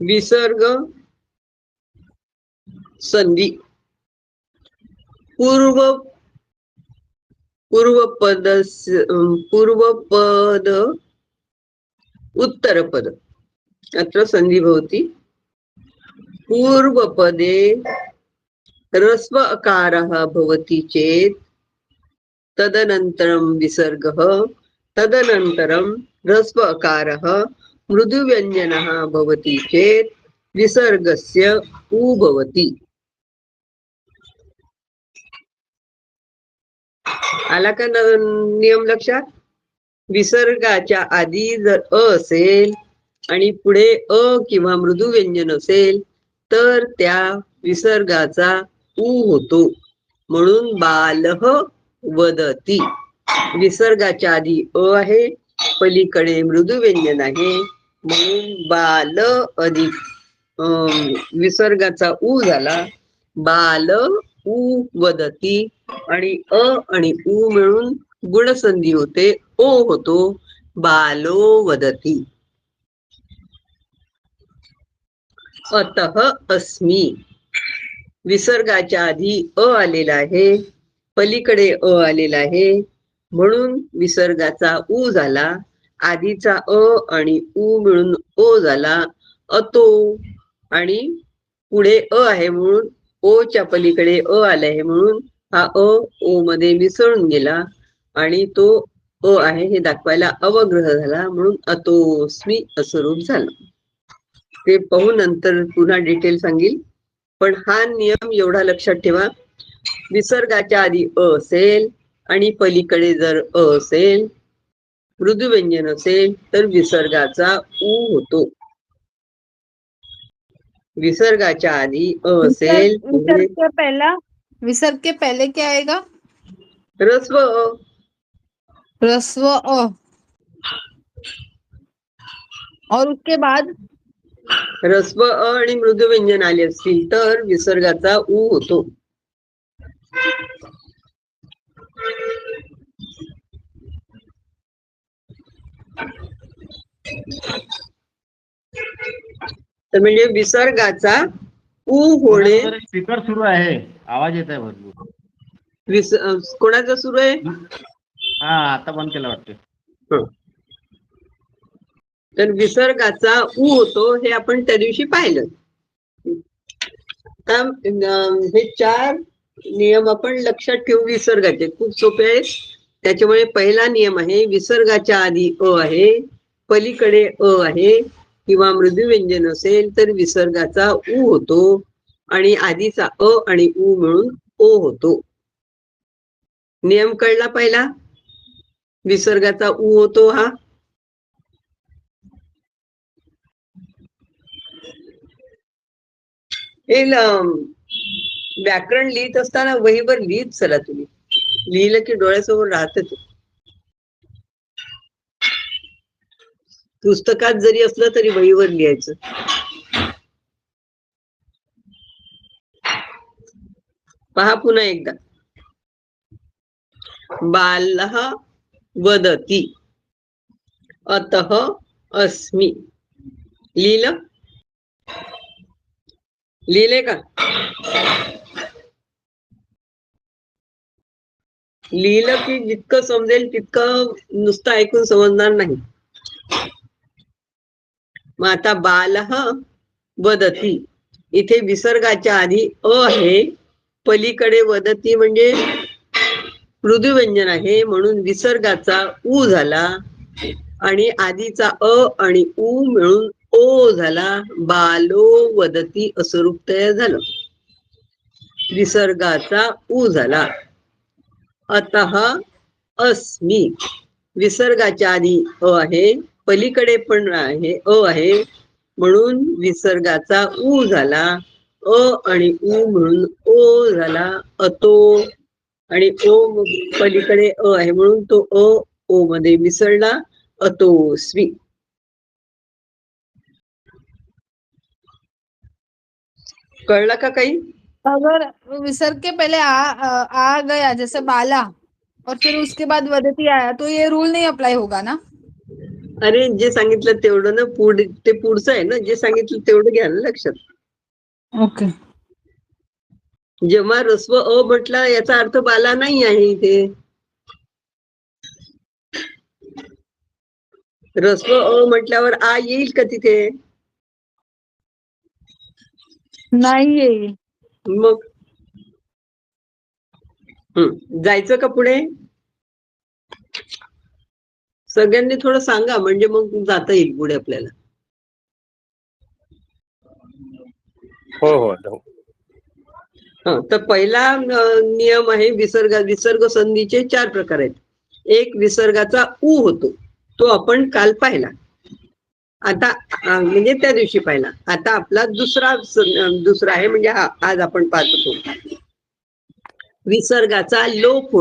विसर्ग संधी पूर्वपद उत्तरपद अत्र संधि भवति। पूर्वपदे ह्रस्व अकारः भवति चेत् तदनन्तरं विसर्गः, तदनन्तरं ह्रस्व अकारः मृदुव्यञ्जनः भवति चेत् विसर्गस्य उ भवति। आला का नियम लक्षात? विसर्गाच्या आधी जर अ असेल आणि पुढे अ किंवा मृदू व्यंजन असेल तर त्या विसर्गाचा उ होतो, म्हणून बालः वदती. विसर्गाच्या आधी अ आहे, पलीकडे मृदू व्यंजन आहे, म्हणून बाल अधिक विसर्गाचा उ झाला, बाल उ वदती. आणि अ आणि उ मिळून गुणसंधी होते, ओ होतो, बालो वदती. अतः अस्मी. विसर्गाच्या आधी अ आलेला आहे, पलीकडे अ आलेला आहे, म्हणून विसर्गाचा उ झाला, आधीचा अ आणि उ मिळून ओ झाला, अतो. आणि पुढे अ आहे म्हणून ओच्या पलीकडे अ आले आहे, म्हणून हा अ ओ मध्ये मिसळून गेला आणि तो अ आहे हे दाखवायला अवग्रह झाला, म्हणून अतोस्मी असं रूप झालं. ते पाहू नंतर पुन्हा डिटेल सांगेल, पण हा नियम एवढा लक्षात ठेवा. विसर्गाच्या आधी अ असेल आणि पलीकडे जर अ असेल, मृदू व्यंजन असेल तर विसर्गाचा उ होतो. विसर्गाच्या आधी अ असेल, विसर्ग के पहले क्या आएगा? ह्रस्व अ. ह्रस्व अ और उसके बाद ह्रस्व अ आणि मृदू व्यंजन आले असतील तर विसर्गाचा उ होतो. तर म्हणजे विसर्गाचा उ होणे. स्पीकर सुरू आहे, आवाज येत आहे भरपूर. कोणाचा सुरू आहे? हा, आता बंद केलं वाटतं. तर विसर्गाचा उ होतो हे आपण त्या दिवशी पाहिलं. हे 4 नियम आपण लक्षात ठेवू. विसर्गाचे खूप सोपे आहेत. त्याच्यामुळे पहिला नियम आहे, विसर्गाच्या आधी अ आहे, पलीकडे अ आहे किंवा मृदू व्यंजन असेल तर विसर्गाचा उ होतो आणि आधीचा अ आणि उ मिळून ओ होतो. नियम कळला पहिला? विसर्गाचा उ होतो हा. हे व्याकरण लिहित असताना वहीवर लिहित चला तुम्ही. लिहिलं की डोळ्यासमोर राहत ते. पुस्तकात जरी असलं तरी वहीवर लिहायचं. पहा पुन्हा एकदा. बालः वदती अतः अस्मि. लिहिलं? लिहिले का? लिहिलं की जितकं समजेल तितकं नुसतं ऐकून समजणार नाही. मग आता बालः वदती, इथे विसर्गाच्या आधी अ आहे, पलीकडे वदती म्हणजे मृदू व्यंजन आहे, म्हणून विसर्गाचा उ झाला आणि आधीचा अ आणि उ मिळून ओ झाला, बालो वदती असं रूप तयार झालं. विसर्गाचा उ झाला. अतः अस्मि. विसर्गाच्या आधी अ आहे, पलीकडे पण आहे अ आहे, म्हणून विसर्गाचा उ झाला, अ आणि उ मिळून ओ झाला, अतो. आणि ओ पलीकडे अ आहे म्हणून तो अ ओ मध्ये मिसळला, अतोस्मी. कळलं का काही? अगर विसर्ग के पहले आ गया जैसे बाला और फिर उसके बाद वदती आया तो ये रूल नहीं अप्लाई होगा ना? अरे जे सांगितलं तेवढं ना पुढे ते पुढचं आहे ना, जे सांगितलं तेवढं घ्या ना लक्षात. ओके. जेव्हा रस्व अ म्हटला याचा अर्थ बाला नाही आहे इथे. रस्व अ म्हटल्यावर आ येईल का तिथे? नाही येईल. मग जायचं का पुढे? सगळ्यांनी थोडं सांगा म्हणजे मग जाता येईल पुढे आपल्याला. हो. तर पहिला नियम आहे विसर्ग संधीचे 4 प्रकार आहेत. एक विसर्गाचा उ होतो, तो आपण काल पाहिला. आता म्हणजे त्या दिवशी पाहिला. आता आपला दुसरा आहे म्हणजे हा आज आपण पाहत होतो. विसर्गाचा लोप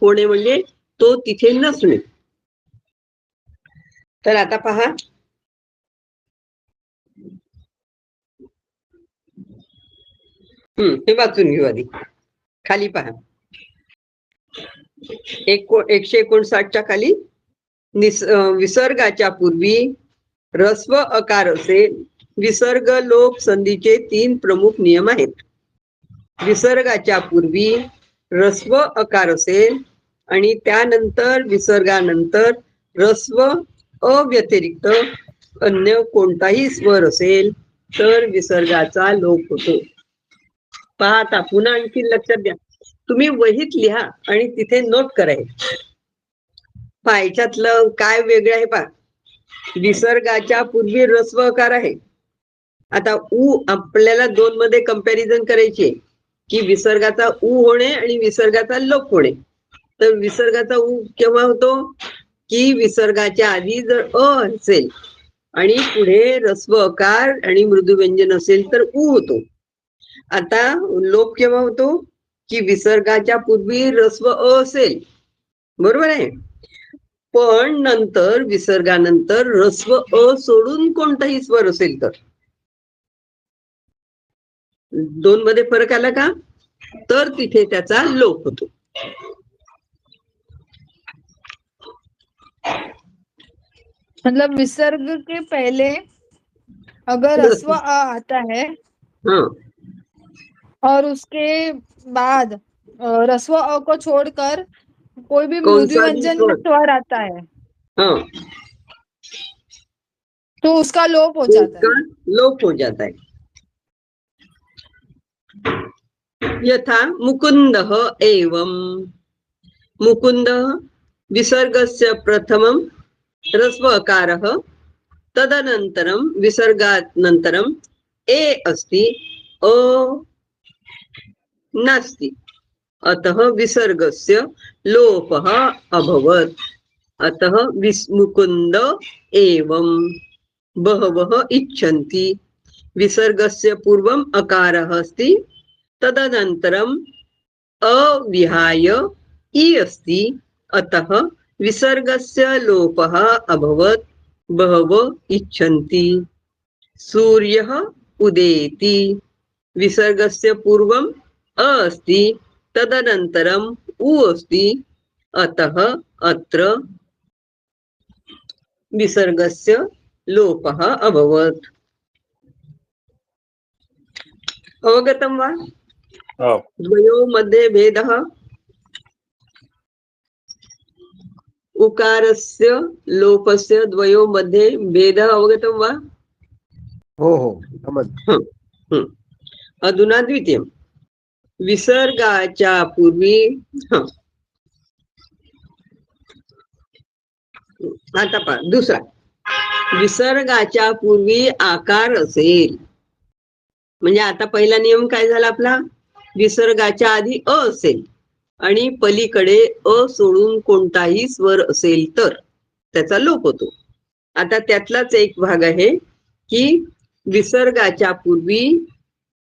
होणे म्हणजे तो तिथे नसणे. तर आता पहा, हे वाचून घेऊ आधी. खाली पहा, 159च्या खाली विसर्गाच्या पूर्वी रस्व अकार असेल. विसर्ग लोप संधीचे 3 प्रमुख नियम आहेत. विसर्गाच्या पूर्वी रस्व अकार असेल आणि त्यानंतर विसर्गानंतर रस्व अव्यतिरिक्त अन्य कोणताही स्वर असेल तर विसर्गाचा लोप होतो. पाहता पुन्हा आणखी लक्षात द्या. तुम्ही वहीत लिहा आणि तिथे नोट करायचे. याच्यातलं काय वेगळं आहे पहा. विसर्गाच्या पूर्वी रस्व अकार आहे. आता उ आपल्याला 2 मध्ये कंपॅरिझन करायची आहे की विसर्गाचा उ होणे आणि विसर्गाचा लोप होणे. तर विसर्गाचा उ केव्हा होतो की विसर्गाच्या आधी जर अ असेल आणि पुढे रस्व अकार आणि मृदू व्यंजन असेल तर उ होतो. आता लोप केव्हा होतो की विसर्गाच्या पूर्वी रस्व अ असेल, बरोबर आहे, पण नंतर विसर्गानंतर रस्व अ सोडून कोणताही स्वर असेल तर. 2 मध्ये फरक आला का? तर तिथे त्याचा लोप होतो. मतलब विसर्ग के पहले अगर रस्व अ आता है हाँ, और उसके बाद रस्व अ को छोड़कर कोई भी कौन मृदु सा भी व्यंजन में स्वर? स्वर आता है हाँ, तो उसका लोप हो तो जाता उसका है. लोप हो जाता है. यथा मुकुंदः एवं. मुकुंद विसर्गस्य प्रथमं रस्व अकारः, तदनन्तरं विसर्गानन्तरं ए अस्ति, अ नास्ति. अतः विसर्गस्य लोपः अभवत्. अतः मुकुंद एवं. बहवः इच्छन्ति. विसर्गस्य पूर्वम् अकारः अस्ति, तदनन्तरम् अविहाय इ अस्ति. अतः विसर्गस्य लोपः अभवत्. बहवः इच्छन्ति. सूर्यः उदेति. विसर्गस्य पूर्वम् अ अस्ति, तदनन्तरम् उ अस्ति. अतः अत्र विसर्गस्य लोपः अभवत्. अवगतं वा? द्वयोः मध्ये भेदः. उकारस्य लोपस्य द्वयोः मध्ये भेदः अवगतं वा? हो. अधुना द्वितीयं. विसर्गाच्या पूर्वी आता पहा दुसरा. विसर्गाच्या पूर्वी आकार असेल म्हणजे आता पहिला नियम काय झाला आपला? विसर्गाच्या आधी अ असेल आणि पलीकडे अ सोडून कोणताही स्वर असेल तर त्याचा लोप होतो. आता त्यातलाच एक भाग आहे की विसर्गाच्या पूर्वी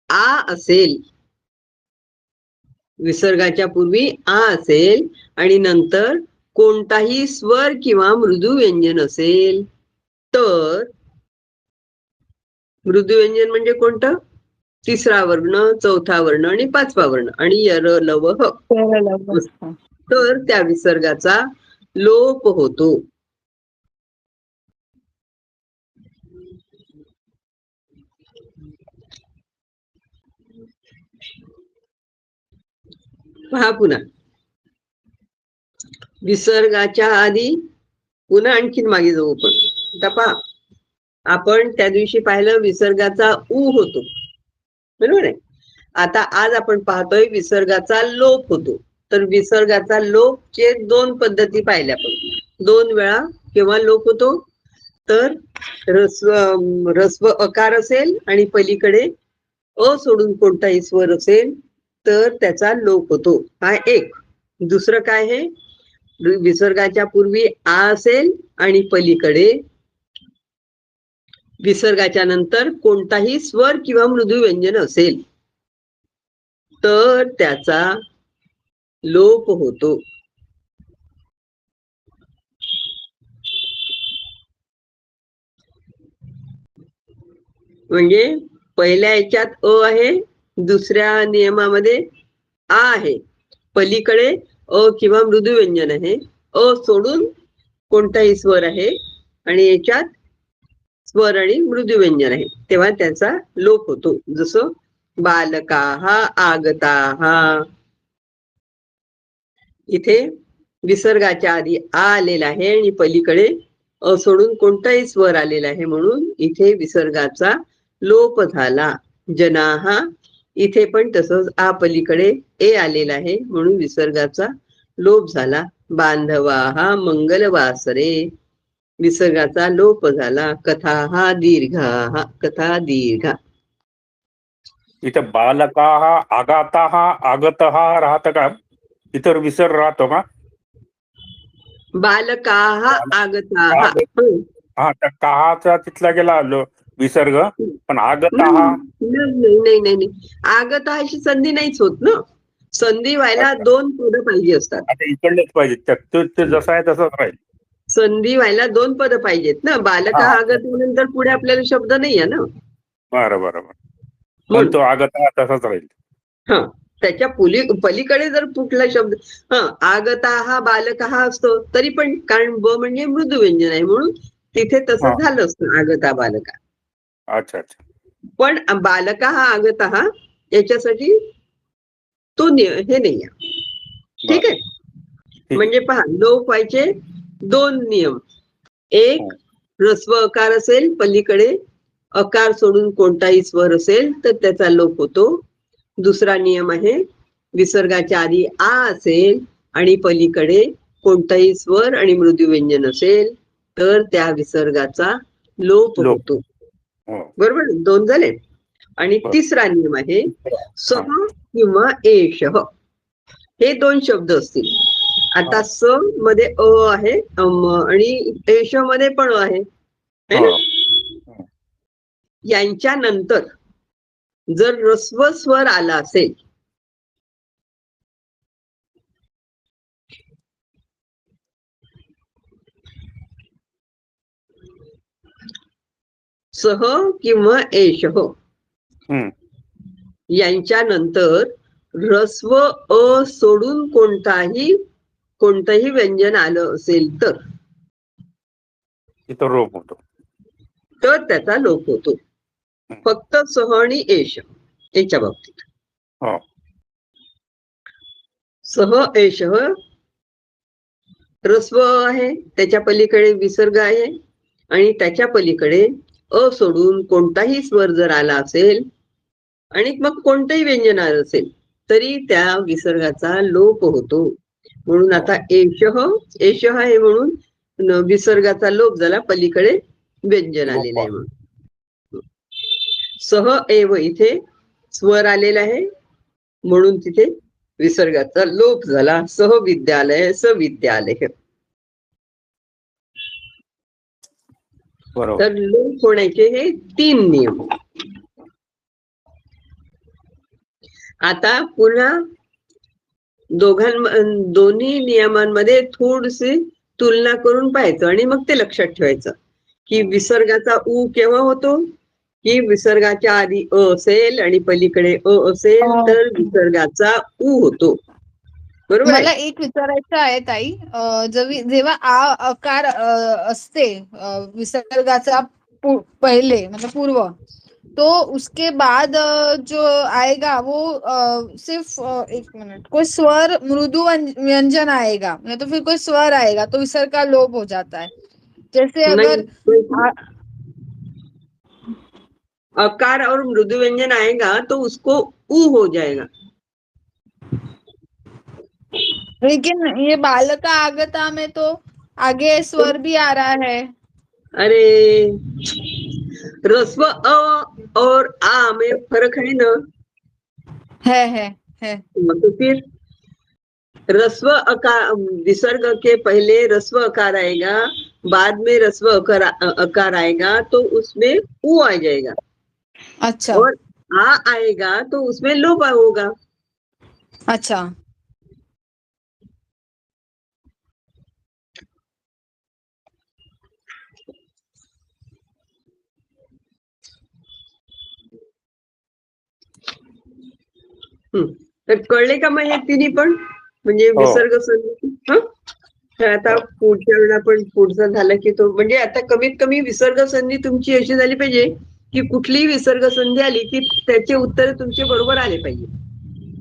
आ असेल. विसर्गाच्या पूर्वी आ असेल आणि नंतर कोणताही स्वर किंवा मृदू व्यंजन असेल तर. मृदू व्यंजन म्हणजे कोणतं? 3रा वर्ण, 4था वर्ण आणि 5वा वर्ण आणि यर लव ह. तर त्या विसर्गाचा लोप होतो. पहा पुन्हा, विसर्गाच्या आधी पुन्हा आणखीन मागे जाऊ आपण. आता पहा, आपण त्या दिवशी पाहिलं विसर्गाचा ऊ होतो, बरोबर आहे. आता आज आपण पाहतोय विसर्गाचा लोप होतो. तर विसर्गाचा लोपचे दोन पद्धती पाहिल्या आपण. 2 वेळा केव्हा लोप होतो, तर रस्व अकार असेल आणि पलीकडे अ सोडून कोणताही स्वर असेल तर त्याचा लोप होतो. हा एक. दुसरं काय आहे, विसर्गाच्या पूर्वी आ असेल आणि पलीकडे विसर्गाच्या नंतर कोणताही स्वर किंवा मृदू व्यंजन असेल तर त्याचा लोप होतो. म्हणजे पहिल्या याच्यात अ आहे, दुसऱ्या नियमामध्ये आ आहे, पलीकडे अ किंवा मृदू व्यंजन आहे, अ सोडून कोणताही स्वर आहे आणि याच्यात स्वर आणि मृदू व्यंजन आहे, तेव्हा त्याचा लोप होतो. जसं बालकाः आगताः, इथे विसर्गाच्या आधी आ आलेला आहे आणि पलीकडे अ सोडून कोणताही स्वर आलेला आहे, म्हणून इथे विसर्गाचा लोप झाला. जनाः, इथे पण तसंच आ पलीकडे ए आलेला आहे म्हणून विसर्गाचा लोप झाला. बांधवाः मंगलवासरे, विसर्गाचा लोप झाला. कथाः दीर्घाः, कथा दीर्घ. इथं बालकाः आगाताः आगतः राहतं का, इतर विसर राहतो का? बालकाः आगताः, हा, त्या काहाचा तिथला गेला विसर्ग, पण आगताः नाही, आगत अशी संधी नाहीच होत ना. संधी व्हायला 2 पद पाहिजे असतात. आता इकडलेच पाहिजे, ते जसं आहे तसंच राहील. संधी व्हायला 2 पद पाहिजेत ना. बालका आगत नंतर पुढे आपल्याला शब्द नाही आहे ना. बरोबर, पण तो आगता तसाच राहील. हा, त्याच्या पलीकडे जर कुठला शब्द आगता हा बालका हा असतो तरी पण, कारण ब म्हणजे मृदू व्यंजन आहे म्हणून तिथे तसं झालं असतं आगता बालका. अच्छा. पण बालका हा आगता हा याच्यासाठी तो हे नाही आहे. ठीक आहे. म्हणजे पहा, लोप व्हायचे 2 नियम. एक, ह्रस्व अकार असेल, पलीकडे अकार सोडून कोणताही स्वर असेल तर त्याचा लोप होतो. दुसरा नियम आहे, विसर्गाच्या आधी आ असेल आणि पलीकडे कोणताही स्वर आणि मृदू व्यंजन असेल तर त्या विसर्गाचा लोप होतो. बरोबर, 2 झाले. आणि तिसरा नियम आहे, सह किंवा एषः, हे 2 शब्द असतील. आता स मध्ये अ आहे आणि एष मध्ये पण अ आहे, यांच्या नंतर जर ह्रस्व स्वर आला असेल सह किंवा एषः, यांच्या नंतर ह्रस्व अ सोडून कोणतंही व्यंजन आलं असेल तर इथं लोप होतो, तर त्याचा लोप होतो. फक्त सह आणि एष याच्या बाबतीत. सह एष ह्रस्व आहे, त्याच्या पलीकडे विसर्ग आहे आणि त्याच्या पलीकडे अ सोडून कोणताही स्वर जर आला असेल आणि मग कोणतंही व्यंजन आलं असेल तरी त्या विसर्गाचा लोप होतो. म्हणून आता एष आहे म्हणून विसर्गाचा लोप झाला, पलीकडे व्यंजन आलेलं आहे म्हणून. सह एव, इथे स्वर आलेला आहे म्हणून तिथे विसर्गाचा लोप झाला. सह विद्यालय, सविद्यालय. तर लोप होण्याचे हे 3 नियम. आता पुन्हा दोन्ही नियमांमध्ये थोडीशी तुलना करून पाहायचं आणि मग ते लक्षात ठेवायचं की विसर्गाचा ऊ केव्हा होतो, की विसर्गाच्या आधी अ असेल आणि पलीकडे अ असेल तर विसर्गाचा ऊ होतो. बरोबर. मला एक विचारायचं आहे ताई, जेव्हा आ अकार असते विसर्गाचा पहिले म्हणजे पूर्व, तो उसके बाद जो आएगा वो सिर्फ एक मिनट, कोई स्वर मृदु व्यंजन आएगा या तो फिर कोई स्वर आएगा तो विसर्ग का लोप हो जाता है। जैसे अगर नहीं, अकार और मृदु व्यंजन आएगा तो उसको ऊ हो जाएगा। लेकिन ये बालका आगता में तो आगे स्वर भी आ रहा है। अरे, रस्व अ और आ में फर्क है ना। है। तो फिर रस्व अकार, विसर्ग के पहले रस्व अकार आएगा, बाद में रस्व अकार आएगा तो उसमें ऊ आ जाएगा। अच्छा और आ आएगा तो उसमें लोप होगा। अच्छा। तर कळले का मग हे तिन्ही पण, म्हणजे हो. विसर्ग संधी. तर आता पुढच्या वेळेला पण पुढचं झालं की तो, म्हणजे आता कमीत कमी विसर्ग संधी तुमची अशी झाली पाहिजे की कुठलीही विसर्ग संधी आली की त्याचे उत्तर तुमचे बरोबर आले पाहिजे.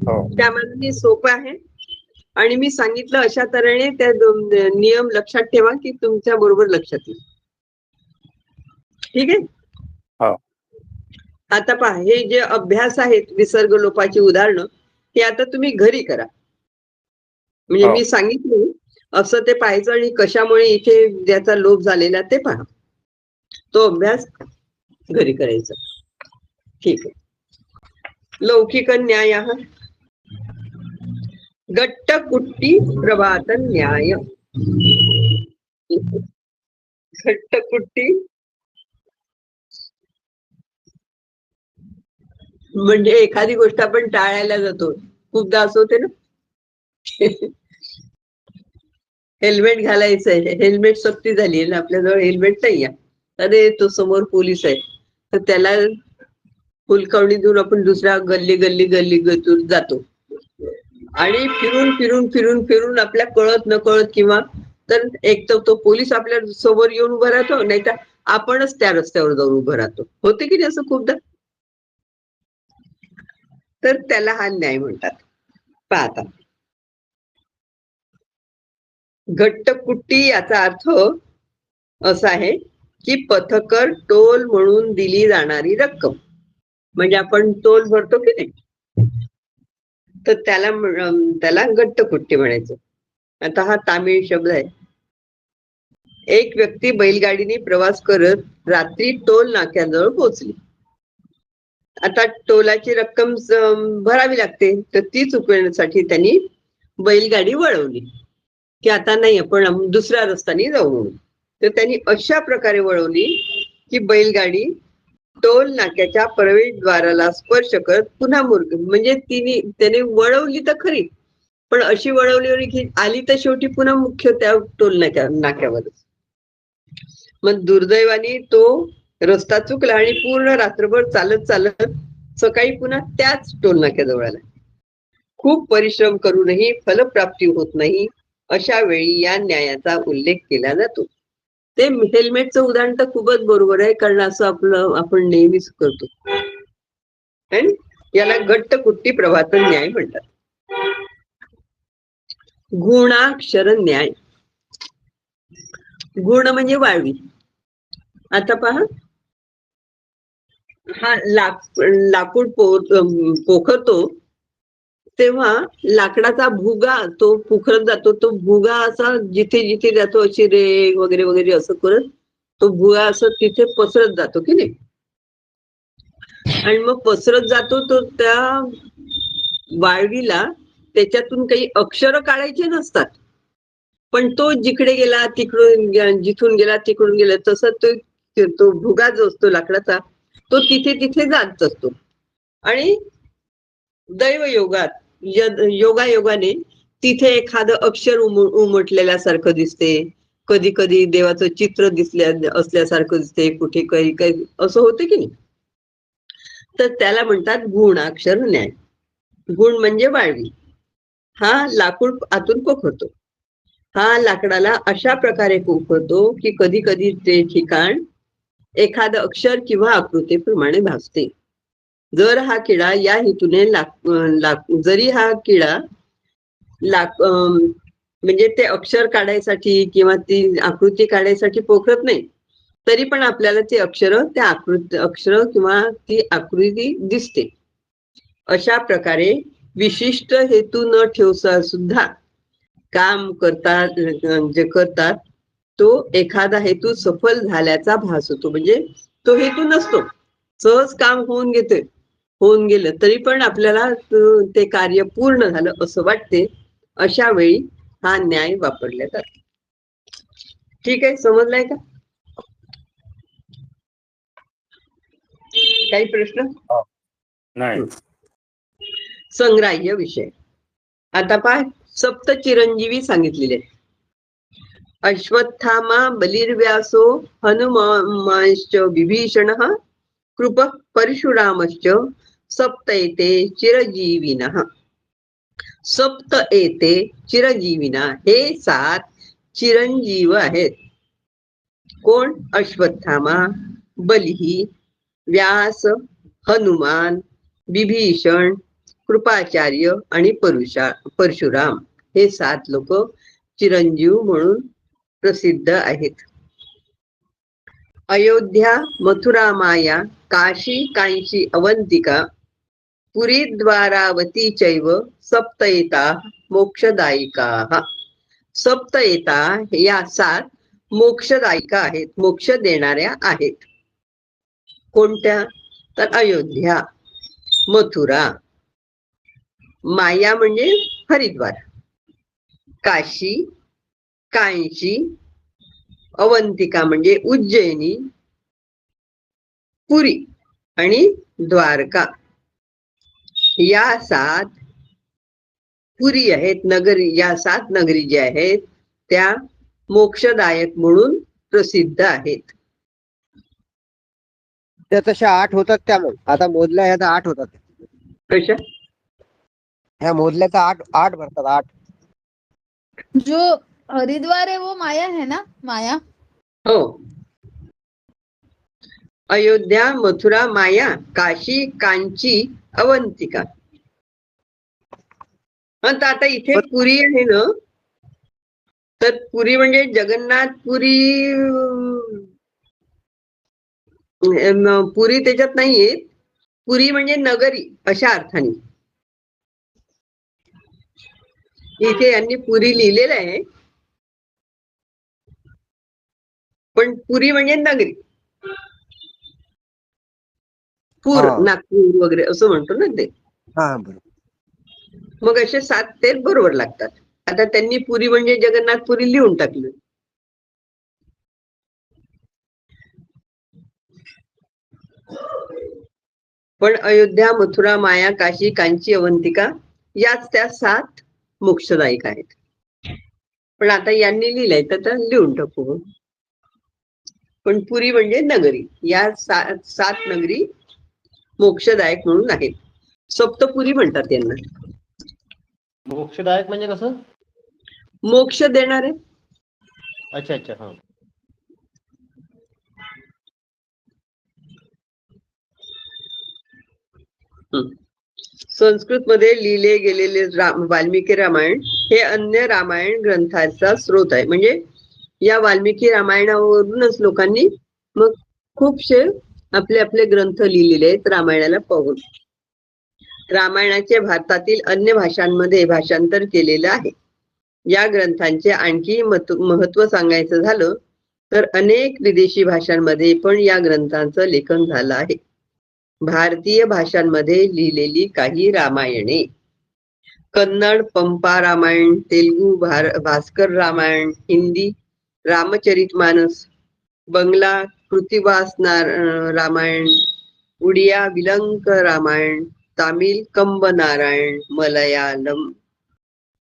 हो. त्यामध्ये सोपं आहे आणि मी सांगितलं अशा तऱ्हेने त्या नियम लक्षात ठेवा की तुमच्या बरोबर लक्षात येईल. ठीक आहे. हो. आता पहा, हे जे अभ्यास आहेत विसर्ग लोपाची उदाहरणं, ते आता तुम्ही घरी करा. म्हणजे हो. मी सांगितलं असं ते पाहायचं आणि कशामुळे इथे ज्याचा लोप झालेला ते पहा. तो अभ्यास घरी करायचा. ठीक आहे. लौकिक न्याय, गट्ट कुट्टी प्रभात न्याय. घट्ट कुट्टी म्हणजे एखादी गोष्ट आपण टाळायला जातो, खूपदा असं होते ना. हेल्मेट घालायचंय, हेल्मेट सक्ती झाली आहे ना, आपल्याजवळ हेल्मेट नाही आहे. अरे तो समोर पोलीस आहे, तर त्याला हुलकावणी देऊन आपण दुसऱ्या गल्लीतून जातो आणि फिरून आपल्या कळत न कळत किंवा तर एक तर तो पोलीस आपल्या समोर येऊन उभा राहतो, नाही तर आपणच त्या रस्त्यावर जाऊन उभं राहतो. होते की नाही असं खूपदा. तर त्याला हा न्याय म्हणतात. पाहता, घट्ट कुट्टी याचा अर्थ असा आहे की पथकर टोल म्हणून दिली जाणारी रक्कम. म्हणजे आपण टोल भरतो की नाही, तर त्याला घट्ट कुट्टी म्हणायचं. आता हा तामिळ शब्द आहे. एक व्यक्ती बैलगाडीने प्रवास करत रात्री टोल नाक्याजवळ पोहोचली. आता टोलाची रक्कम भरावी लागते, तर ती चुकवण्यासाठी त्यांनी बैलगाडी वळवली की आता नाही, आपण दुसऱ्या रस्त्याने जाऊ म्हणून. तर त्यांनी अशा प्रकारे वळवली की बैलगाडी टोल नाक्याच्या प्रवेशद्वाराला स्पर्श करत पुन्हा म्हणजे त्याने वळवली तर खरी, पण अशी वळवली की आली तर शेवटी पुन्हा मुख्य त्या टोल नाक्यावरच. मग दुर्दैवाने तो रस्ता चुकला आणि पूर्ण रात्रभर चालत सकाळी पुन्हा त्याच टोल नाक्याजवळ आला. खूप परिश्रम करूनही फलप्राप्ती होत नाही, अशा वेळी या न्यायाचा उल्लेख केला जातो. ते हेल्मेटचं उदाहरण तर खूपच बरोबर आहे, कारण असं आपण नेहमीच करतो. याला घट्ट कुट्टी प्रभात न्याय म्हणतात. गुणाक्षर न्याय. गुण म्हणजे वाळवी. आता पहा, हा लाकूड पोखरतो तेव्हा लाकडाचा भुगा तो पोखरत जातो. तो भुगा असा जिथे जातो अशी रेग वगैरे असं करत तो भुगा असं तिथे पसरत जातो की नाही. आणि मग पसरत जातो तो त्या वाळवीला त्याच्यातून काही अक्षर काढायचे नसतात, पण तो जिकडे गेला जिथून गेला तिकडून गेला तसं तो भुगा जो असतो लाकडाचा तो तिथे जात असतो. आणि योगाने तिथे एखादं अक्षर उमटलेल्यासारखं दिसते, कधी देवाचं चित्र असल्यासारखं दिसते, कुठे काही असं होतं की नाही. तर त्याला म्हणतात गुणाक्षर न्याय. गुण म्हणजे वाळवी. हा लाकूड आतून पोखरतो. हा लाकडाला अशा प्रकारे पोखरतो की कधी ते ठिकाण एखादं अक्षर किंवा आकृतीप्रमाणे भासते. जर हा किडा या हेतूने जरी हा किडा म्हणजे ते अक्षर काढायसाठी किंवा ती आकृती काढायसाठी पोखरत नाही, तरी पण आपल्याला ती अक्षर किंवा ती आकृती दिसते. अशा प्रकारे विशिष्ट हेतू न ठेवता सुद्धा काम जे करतात तो एखादा हेतू सफल झाल्याचा भास होतो. म्हणजे तो हेतू नसतो, सहज काम होऊन गेलं तरी पण आपल्याला ते कार्य पूर्ण झालं असं वाटते. अशा वेळी हा न्याय वापरला जातो. ठीक आहे, समजलाय का? काही प्रश्न? नाही. संग्राह्य विषय. आता पहा, सप्त चिरंजीवी सांगितलेले आहेत. अश्वत्थामा बलिर्व्यासो हनुमांश्च विभीषणः कृप परशुरामश्च सप्त एते चिरजीविनः. सप्त एते चिरजीविना, हे 7 चिरंजीव आहेत. कोण? अश्वत्थामा, बली, व्यास, हनुमान, विभीषण, कृपाचार्य आणि परशुराम, हे 7 लोक चिरंजीव म्हणून प्रसिद्ध आहेत. अयोध्या, मथुरा, माया, काशी, कांची, अवंतिका, पुरी, द्वारावती चैव सप्तएता मोक्षदायिका. सप्तएता या 7 मोक्षदायिका आहेत, मोक्ष देणाऱ्या आहेत. कोणत्या? तर अयोध्या, मथुरा, माया म्हणजे हरिद्वार, काशी, कांची, अवंतिका म्हणजे उज्जैनी, पुरी आणि द्वारका, या 7 पुरी आहेत नगरी. या 7 नगरी ज्या आहेत त्या मोक्षदायक म्हणून प्रसिद्ध आहेत. त्या तशा 8 होतात त्या. मग आता मोजल्या ह्या तर 8 होतात. कशा? ह्या मोजल्या तर 8 भरतात. 8. जो हरिद्वार है वो माया है ना? माया. हो. अयोध्या, मथुरा, माया, काशी, कांची, अवंतिका. आता इथे पुरी आहे ना, तर पुरी म्हणजे जगन्नाथपुरी. पुरी त्याच्यात नाहीये. पुरी म्हणजे नगरी अशा अर्थाने. इथे यांनी पुरी लिहिलेलं आहे, पण पुरी म्हणजे नगरी. पूर, हा. नागपूर वगैरे असं म्हणतो ना ते. हा, बरोबर. मग असे 7 ते बरोबर लागतात. आता त्यांनी पुरी म्हणजे जगन्नाथपुरी लिहून टाकलं. पण अयोध्या, मथुरा, माया, काशी, कांची, अवंतिका याच त्या 7 मोक्षदायिक आहेत. पण आता यांनी लिहिलंय तर लिहून टाकू. पण पुरी म्हणजे नगरी. या 7 नगरी मोक्षदायक म्हणून आहेत. सप्तपुरी म्हणतात यांना. मोक्षदायक म्हणजे कसं? मोक्ष देणारे. अच्छा अच्छा. हा. संस्कृत मध्ये लिहिले गेलेले वाल्मिकी रामायण हे अन्य रामायण ग्रंथाचा स्रोत आहे. म्हणजे या वाल्मिकी रामायणावरूनच लोकांनी मग खूपशे आपले आपले ग्रंथ लिहिलेले आहेत रामायणाला पाहून. रामायणाचे भारतातील अन्य भाषांमध्ये भाषांतर केलेलं आहे. या ग्रंथांचे आणखी महत्व सांगायचं झालं तर अनेक विदेशी भाषांमध्ये पण या ग्रंथांचं लेखन झालं आहे. भारतीय भाषांमध्ये लिहिलेली काही रामायणे: कन्नड पंपा रामायण, तेलुगू भास्कर रामायण, हिंदी रामचरितमानस, बंगला कृतिवास रामायण, उडिया विलंक रामायण, तामिळ कंब नारायण, मलयालम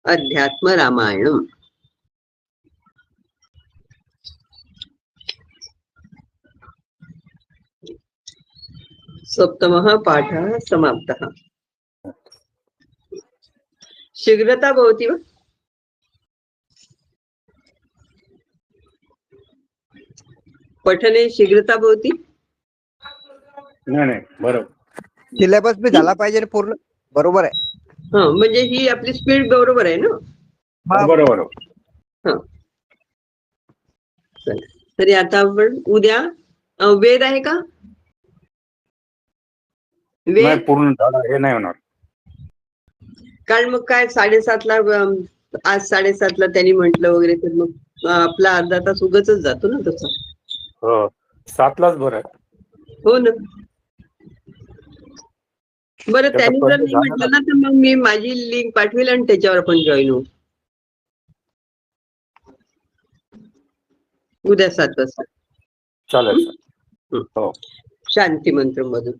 अध्यात्म रामायण. सप्तमः पाठः समाप्तः. शीघ्रता भवति वा? पठने शीघ्रता भवती. नाही बरोबर. सिलेबस बी झाला पाहिजे रे पूर्ण. बरोबर आहे. म्हणजे ही आपली स्पीड बरोबर आहे ना. हा, बरोबर. चला. तरी आता आपण उद्या वेद आहे का? नाही वेद. पूर्ण झालं हे नाही होणार. कारण मग काय 7:30ला आज 7:30ला त्यांनी म्हटलं वगैरे, तर मग आपला अर्धा तास उगाचच जातो ना तसा. हो 7लाच बरं आहे. हो ना. बरं, त्याचं त्यांनी जर पहिले नाही झालं म्हटलं ना तर मग मी माझी लिंक पाठवेल आणि त्याच्यावर आपण जॉईन होऊ उद्या 7 वाजता. चालेल सर. हं. हो. शांती मंत्र मधून.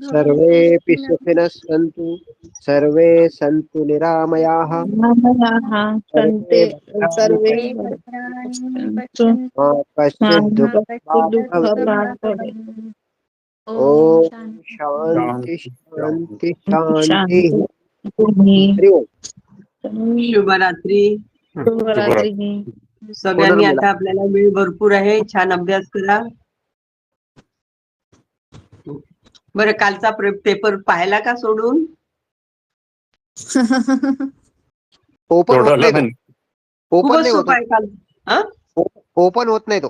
सर्वेपि सुखिनः सन्तु, सर्वे सन्तु निरामयाः, संते सर्वे मा कश्चित् दुःख दुःखभाग् भाग पडे. ओम शांती शांती शांती. शांती. तुम्ही हरि ओम. शुभरात्री. शुभरात्री. सगळ्यांनी आता आपल्याला वेळ भरपूर आहे, छान अभ्यास करा. बरं, कालचा पेपर पाहिला का सोडून? ओपन होत नाही तो. नाही. ओपन खूपच नाही होत. सोपा आहे काल. ओपन होत नाही तो.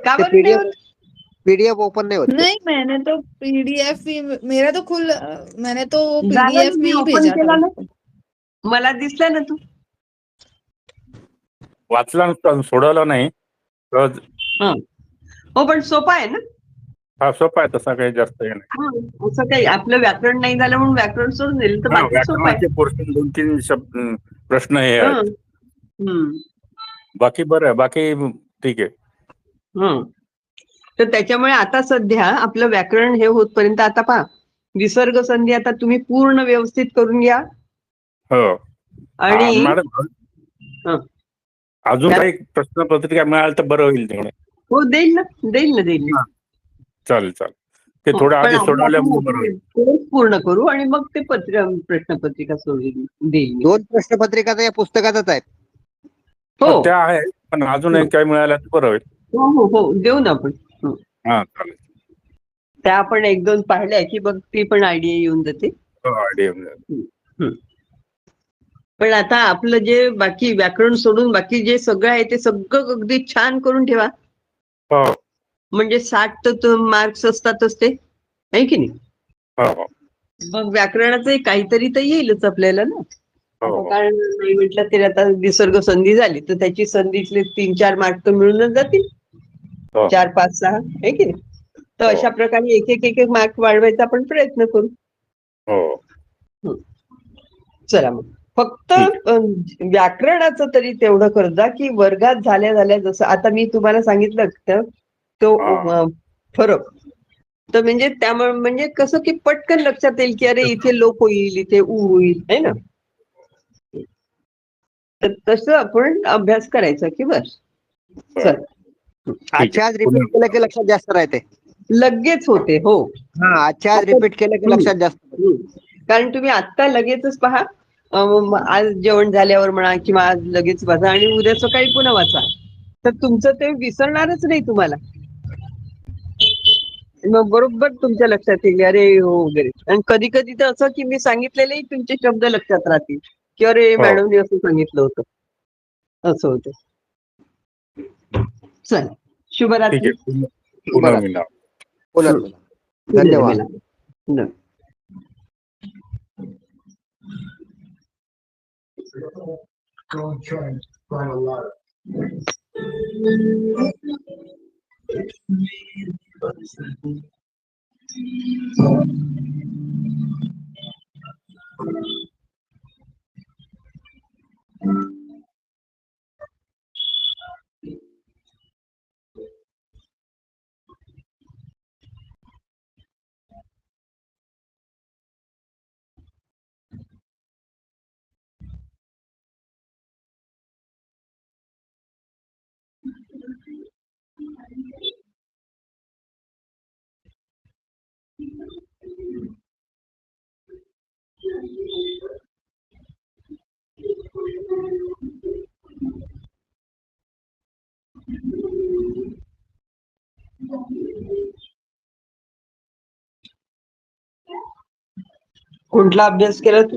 का ते बरं नाही होत? पीडीएफ ओपन नहीं होती. नहीं, मैंने तो पीडीएफ ही, मेरा तो मैंने तो झालं पीडीएफ ना, में मी ही ओपन भेजा केला था. ना. मला दिसलं ना तू. वाचला नुसतं, सोडवलं नाही. हो, पण सोपा आहे ना. हा सोपा आहे, तसा काही जास्त हे नाही. असं काही आपलं व्याकरण नाही झालं म्हणून व्याकरण सोडून दिलं, तर बाकी सोपं आहे. व्याकरणाचे पोर्शन 2-3 शब्द प्रश्न हे आहेत. हम्म. बाकी बरं आहे, बाकी ठीक आहे. तर त्याच्यामुळे आता सध्या आपलं व्याकरण हे होतपर्यंत आता पहा, विसर्ग संधी आता तुम्ही पूर्ण व्यवस्थित करून घ्या. हो. आणि मॅडम अजून काही प्रश्नपत्रिका मिळाल तर बरं होईल तेवढं. हो, देईल ना. चालेल. ते थोडं पण आधी आधी सोडवल्यामुळे बरं आपण होईल. कोर्स पूर्ण करू आणि मग ते प्रश्नपत्रिका देईल मी. 2 प्रश्नपत्रिका तर या पुस्तकातच आहेत. हो त्या आहेत, पण अजून एक काही मिळाल्या तर बरं होईल. हो, देऊ ना आपण. हा चालेल. त्या आपण 1-2 पाहिल्या की बघ, ती पण आयडिया येऊन जाते. हो, आयडिया मिळाली. पण आता आपलं जे बाकी व्याकरण सोडून बाकी जे सगळं आहे ते सगळं अगदी छान करून ठेवा. हो. म्हणजे 60 मार्क्स असतातच ते, आहे की नाही. हो. मग व्याकरणाचं काहीतरी तर येईलच आपल्याला ना. हो. कारण नाही म्हटलं तरी आता विसर्ग संधी झाली तर त्याची संधीतले 3-4 मार्क तर मिळूनच जातील. हो. 4, 5, 6 आहे की नाही. तर हो. अशा प्रकारे एक मार्क वाढवायचा आपण प्रयत्न करू. हो. चला मग फक्त ठीक व्याकरणाचं तरी तेवढं कर जा की वर्गात झाल्या जसं आता मी तुम्हाला सांगितलं तो फरक. तर म्हणजे त्यामुळे म्हणजे कसं की पटकन लक्षात येईल की अरे इथे लोप होईल, इथे ऊ होईल, है ना. तर तसं आपण अभ्यास करायचा की बस. चल, आजच्या आज रिपीट केलं की लक्षात जास्त राहते. लगेच होते. हो, आजच्या आज रिपीट केलं की लक्षात जास्त. कारण तुम्ही आत्ता लगेचच पहा, आज जेवण झाल्यावर म्हणा किंवा आज लगेच वाचा आणि उद्या सकाळी पुन्हा वाचा, तर तुमचं ते विसरणारच नाही तुम्हाला. मग बरोबर तुमच्या लक्षात येईल अरे हो वगैरे. आणि कधी तर असं की मी सांगितलेलेही तुमचे शब्द लक्षात राहतील की अरे हो. मॅडमने असं सांगितलं होतं, असं होतं. चल, ठीक शुभरात्री. आहे. पुनर्मिलनात. धन्यवाद. कुठला अभ्यास केला तू?